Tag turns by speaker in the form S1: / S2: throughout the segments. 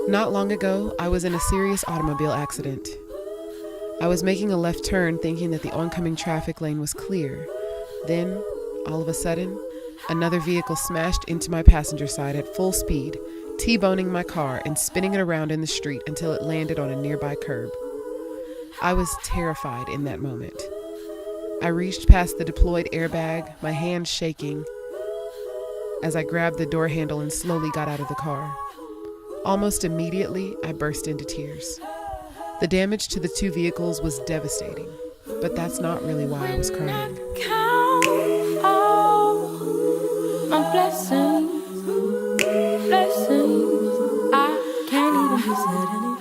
S1: Not long ago, I was in a serious automobile accident. I was making a left turn thinking that the oncoming traffic lane was clear. Then, all of a sudden, another vehicle smashed into my passenger side at full speed, T-boning my car and spinning it around in the street until it landed on a nearby curb. I was terrified in that moment. I reached past the deployed airbag, my hand shaking, as I grabbed the door handle and slowly got out of the car. Almost immediately, I burst into tears. The damage to the two vehicles was devastating, but that's not really why I was crying.
S2: Count all my blessings, I can't even be said anymore.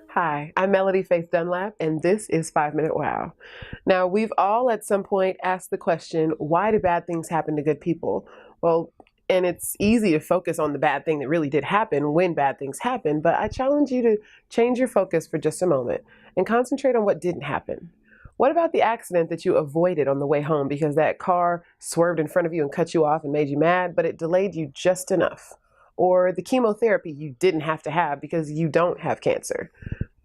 S3: Hi, I'm Melody Faith Dunlap, and this is 5-Minute WOW. Now, we've all at some point asked the question, why do bad things happen to good people? Well, and it's easy to focus on the bad thing that really did happen when bad things happen, but I challenge you to change your focus for just a moment and concentrate on what didn't happen. What about the accident that you avoided on the way home because that car swerved in front of you and cut you off and made you mad, but it delayed you just enough? Or the chemotherapy you didn't have to have because you don't have cancer?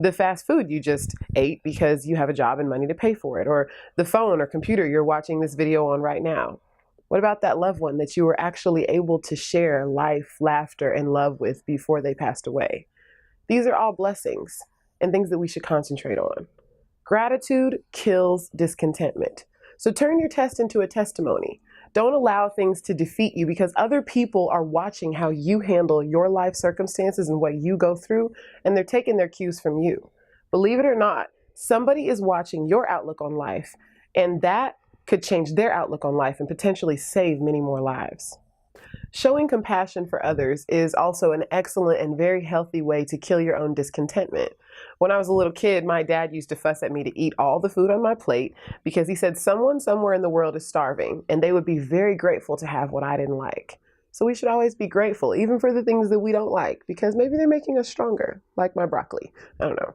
S3: The fast food you just ate because you have a job and money to pay for it? Or the phone or computer you're watching this video on right now? What about that loved one that you were actually able to share life, laughter, and love with before they passed away? These are all blessings and things that we should concentrate on. Gratitude kills discontentment. So turn your test into a testimony. Don't allow things to defeat you because other people are watching how you handle your life circumstances and what you go through, and they're taking their cues from you. Believe it or not, somebody is watching your outlook on life, and that could change their outlook on life and potentially save many more lives. Showing compassion for others is also an excellent and very healthy way to kill your own discontentment. When I was a little kid, my dad used to fuss at me to eat all the food on my plate because he said someone somewhere in the world is starving and they would be very grateful to have what I didn't like. So we should always be grateful, even for the things that we don't like, because maybe they're making us stronger, like my broccoli. I don't know.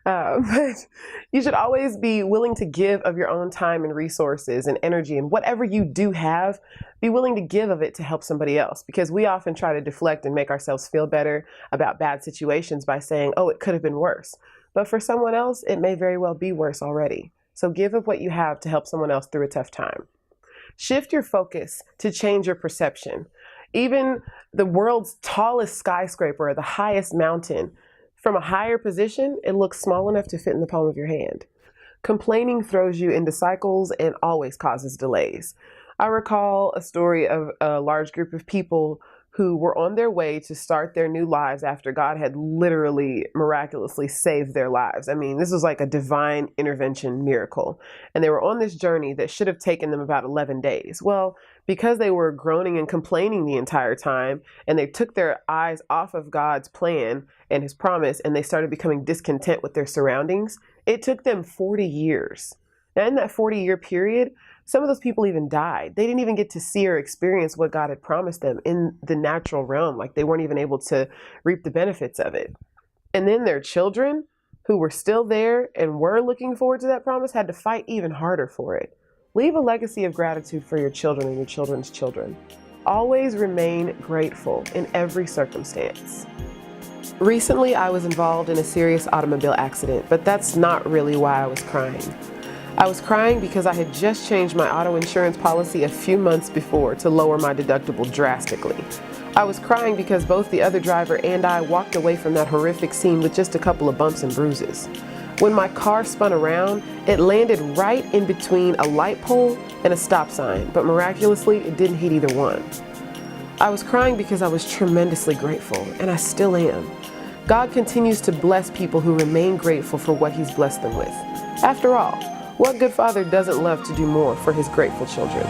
S3: But you should always be willing to give of your own time and resources and energy, and whatever you do have, be willing to give of it to help somebody else, because we often try to deflect and make ourselves feel better about bad situations by saying, oh, it could have been worse. But for someone else, it may very well be worse already. So give of what you have to help someone else through a tough time. Shift your focus to change your perception. Even the world's tallest skyscraper or the highest mountain, from a higher position, it looks small enough to fit in the palm of your hand. Complaining throws you into cycles and always causes delays. I recall a story of a large group of people who were on their way to start their new lives after God had literally miraculously saved their lives. I mean, this was like a divine intervention miracle. And they were on this journey that should have taken them about 11 days. Well, because they were groaning and complaining the entire time, and they took their eyes off of God's plan and his promise, and they started becoming discontent with their surroundings, it took them 40 years. Now, in that 40-year period, some of those people even died. They didn't even get to see or experience what God had promised them in the natural realm. Like, they weren't even able to reap the benefits of it. And then their children, who were still there and were looking forward to that promise, had to fight even harder for it. Leave a legacy of gratitude for your children and your children's children. Always remain grateful in every circumstance. Recently, I was involved in a serious automobile accident, but that's not really why I was crying. I was crying because I had just changed my auto insurance policy a few months before to lower my deductible drastically. I was crying because both the other driver and I walked away from that horrific scene with just a couple of bumps and bruises. When my car spun around, it landed right in between a light pole and a stop sign, but miraculously, it didn't hit either one. I was crying because I was tremendously grateful, and I still am. God continues to bless people who remain grateful for what he's blessed them with. After all, what good father doesn't love to do more for his grateful children?